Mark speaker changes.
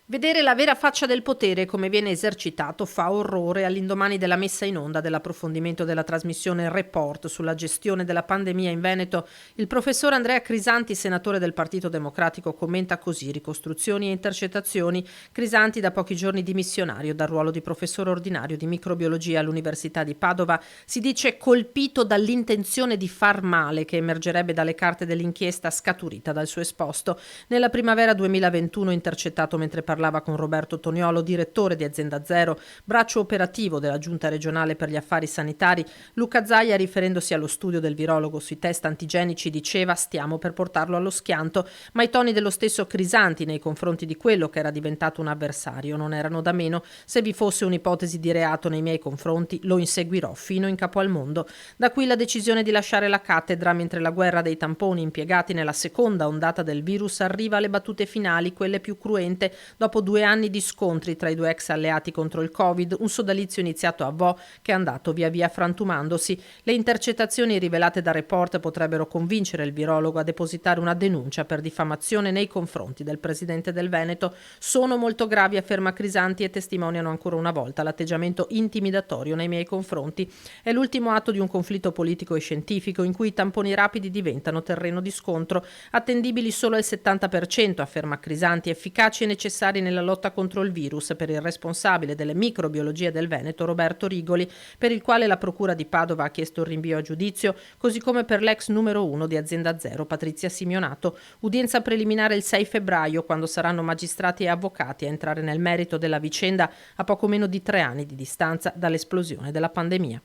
Speaker 1: Vedere la vera faccia del potere come viene esercitato fa orrore all'indomani della messa in onda dell'approfondimento della trasmissione Report sulla gestione della pandemia in Veneto. Il professor Andrea Crisanti, senatore del Partito Democratico, commenta così ricostruzioni e intercettazioni. Crisanti, da pochi giorni dimissionario dal ruolo di professore ordinario di microbiologia all'Università di Padova, si dice colpito dall'intenzione di far male che emergerebbe dalle carte dell'inchiesta scaturita dal suo esposto. Nella primavera 2021, intercettato mentre parlava con Roberto Toniolo, direttore di Azienda Zero, braccio operativo della Giunta regionale per gli affari sanitari, Luca Zaia, riferendosi allo studio del virologo sui test antigenici, diceva: stiamo per portarlo allo schianto, ma i toni dello stesso Crisanti nei confronti di quello che era diventato un avversario non erano da meno. Se vi fosse un'ipotesi di reato nei miei confronti, lo inseguirò fino in capo al mondo. Da qui la decisione di lasciare la cattedra, mentre la guerra dei tamponi impiegati nella seconda ondata del virus arriva alle battute finali, quelle più cruente. Dopo 2 anni di scontri tra i due ex alleati contro il Covid, un sodalizio iniziato a Vo che è andato via via frantumandosi. Le intercettazioni rivelate da Report potrebbero convincere il virologo a depositare una denuncia per diffamazione nei confronti del presidente del Veneto. Sono molto gravi, afferma Crisanti, e testimoniano ancora una volta l'atteggiamento intimidatorio nei miei confronti. È l'ultimo atto di un conflitto politico e scientifico in cui i tamponi rapidi diventano terreno di scontro, attendibili solo al 70%, afferma Crisanti, efficaci e necessari nella lotta contro il virus, per il responsabile delle microbiologie del Veneto, Roberto Rigoli, per il quale la Procura di Padova ha chiesto il rinvio a giudizio, così come per l'ex numero 1 di Azienda Zero, Patrizia Simionato. Udienza preliminare il 6 febbraio, quando saranno magistrati e avvocati a entrare nel merito della vicenda a poco meno di 3 anni di distanza dall'esplosione della pandemia.